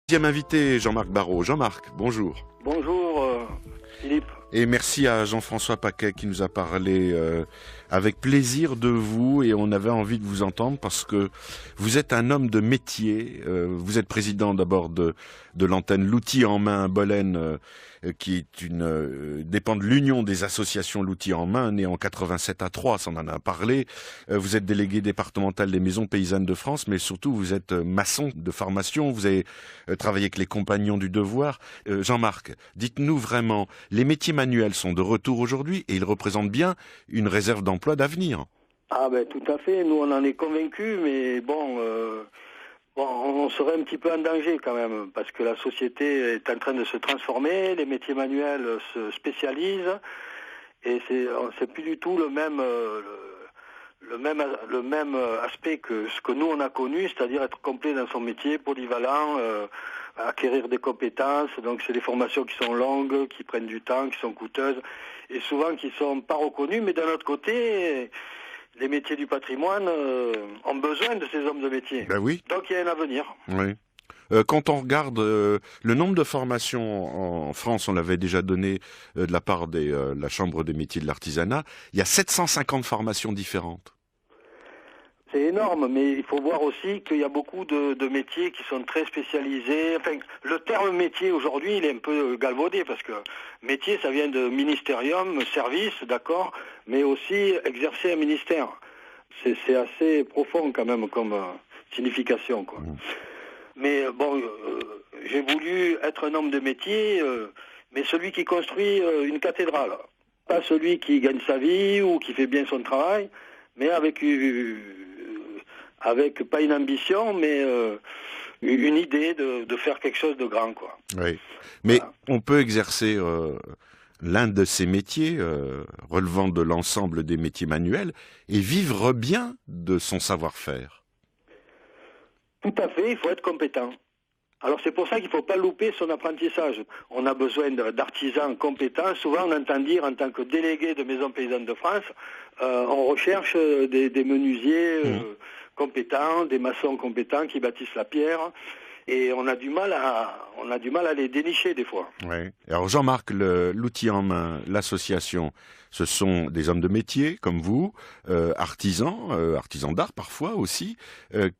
Deuxième invité, Jean-Marc Barrault. Jean-Marc, bonjour. Bonjour Philippe. Et merci à Jean-François Paquet qui nous a parlé avec plaisir de vous, et on avait envie de vous entendre parce que vous êtes un homme de métier. Vous êtes président d'abord de l'antenne L'Outil en main à Bolène, qui est dépend de l'Union des associations L'Outil en main, née en 87 à Troyes, on en a parlé. Vous êtes délégué départemental des maisons paysannes de France, mais surtout vous êtes maçon de formation. Vous avez travaillé avec les Compagnons du Devoir. Jean-Marc, dites-nous vraiment, les métiers manuels sont de retour aujourd'hui et ils représentent bien une réserve d'emploi d'avenir. Ah ben tout à fait, nous on en est convaincus, mais on serait un petit peu en danger quand même, parce que la société est en train de se transformer, les métiers manuels se spécialisent, et c'est plus du tout le même aspect que ce que nous on a connu, c'est-à-dire être complet dans son métier, polyvalent, acquérir des compétences. Donc c'est des formations qui sont longues, qui prennent du temps, qui sont coûteuses et souvent qui sont pas reconnues. Mais d'un autre côté, les métiers du patrimoine ont besoin de ces hommes de métier. Ben oui. Donc il y a un avenir. Oui. Quand on regarde le nombre de formations en France, on l'avait déjà donné de la part de la Chambre des métiers de l'artisanat, il y a 750 formations différentes. C'est énorme, mais il faut voir aussi qu'il y a beaucoup de métiers qui sont très spécialisés. Enfin, le terme métier aujourd'hui, il est un peu galvaudé, parce que métier, ça vient de ministérium, service, d'accord, mais aussi exercer un ministère. C'est assez profond quand même comme signification, quoi. Mais j'ai voulu être un homme de métier, mais celui qui construit une cathédrale. Pas celui qui gagne sa vie ou qui fait bien son travail, mais avec pas une ambition, mais une idée de faire quelque chose de grand, quoi. Oui. Mais voilà. On peut exercer l'un de ces métiers relevant de l'ensemble des métiers manuels et vivre bien de son savoir-faire. Tout à fait, il faut être compétent. Alors c'est pour ça qu'il ne faut pas louper son apprentissage. On a besoin d'artisans compétents. Souvent on entend dire, en tant que délégué de Maison Paysanne de France, on recherche des menuisiers compétents, des maçons compétents qui bâtissent la pierre. Et on a du mal à les dénicher des fois. Ouais. Alors Jean-Marc, l'Outil en main, l'association, ce sont des hommes de métier comme vous, artisans d'art parfois aussi,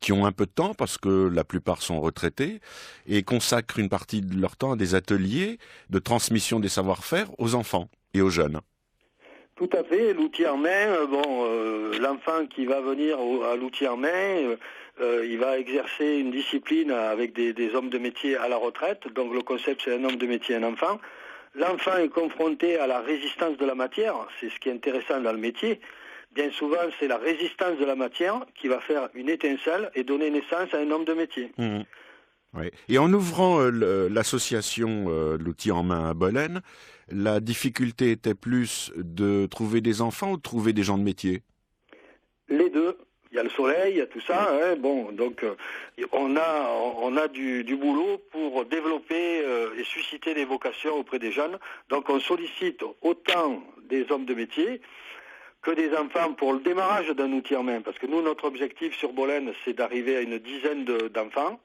qui ont un peu de temps parce que la plupart sont retraités et consacrent une partie de leur temps à des ateliers de transmission des savoir-faire aux enfants et aux jeunes. Tout à fait, l'outil en main, l'enfant qui va venir à l'outil en main, il va exercer une discipline avec des hommes de métier à la retraite. Donc le concept, c'est un homme de métier, un enfant. L'enfant est confronté à la résistance de la matière, c'est ce qui est intéressant dans le métier. Bien souvent, c'est la résistance de la matière qui va faire une étincelle et donner naissance à un homme de métier. Mmh. Ouais. Et en ouvrant l'association L'Outil en main à Bolène, la difficulté était plus de trouver des enfants ou de trouver des gens de métier? Les deux. Il y a le soleil, il y a tout ça. Donc on a du boulot pour développer et susciter des vocations auprès des jeunes. Donc on sollicite autant des hommes de métier que des enfants pour le démarrage d'un outil en main. Parce que nous, notre objectif sur Bolène, c'est d'arriver à une dizaine d'enfants,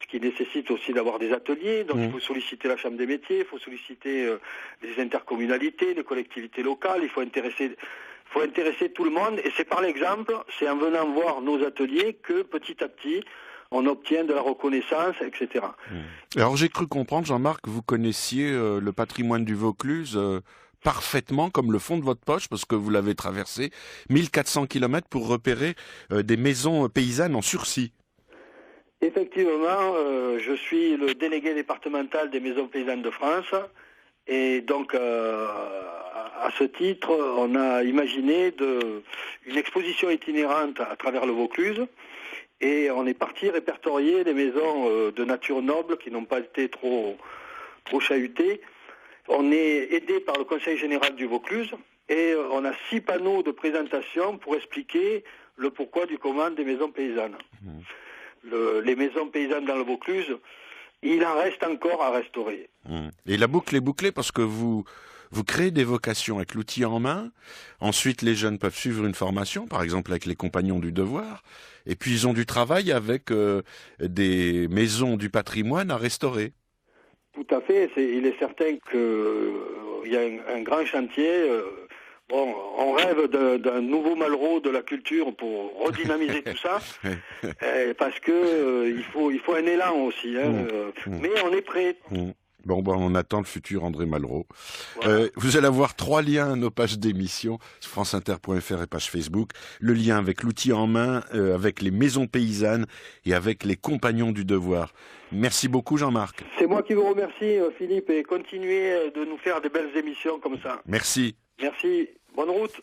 ce qui nécessite aussi d'avoir des ateliers. Donc il faut solliciter la Chambre des métiers, il faut solliciter les intercommunalités, les collectivités locales, il faut intéresser tout le monde. Et c'est par l'exemple, c'est en venant voir nos ateliers que petit à petit, on obtient de la reconnaissance, etc. Alors j'ai cru comprendre, Jean-Marc, que vous connaissiez le patrimoine du Vaucluse parfaitement comme le fond de votre poche, parce que vous l'avez traversé 1400 km pour repérer des maisons paysannes en sursis. Effectivement, je suis le délégué départemental des maisons paysannes de France, et donc à ce titre, on a imaginé une exposition itinérante à travers le Vaucluse, et on est parti répertorier des maisons de nature noble qui n'ont pas été trop chahutées. On est aidé par le Conseil général du Vaucluse, et on a 6 panneaux de présentation pour expliquer le pourquoi du comment des maisons paysannes. Les maisons paysannes dans le Vaucluse, il en reste encore à restaurer. Et la boucle est bouclée parce que vous vous créez des vocations avec l'outil en main. Ensuite, les jeunes peuvent suivre une formation, par exemple avec les compagnons du devoir. Et puis, ils ont du travail avec des maisons du patrimoine à restaurer. Tout à fait. Il est certain qu'il y a un grand chantier. Bon, on rêve d'un nouveau Malraux de la culture pour redynamiser tout ça, parce que il faut un élan aussi. Mais on est prêt. Bon, on attend le futur André Malraux. Voilà. Vous allez avoir 3 liens à nos pages d'émission, franceinter.fr et page Facebook. Le lien avec l'outil en main, avec les maisons paysannes et avec les compagnons du devoir. Merci beaucoup Jean-Marc. C'est moi qui vous remercie Philippe, et continuez de nous faire des belles émissions comme ça. Merci. Merci, bonne route.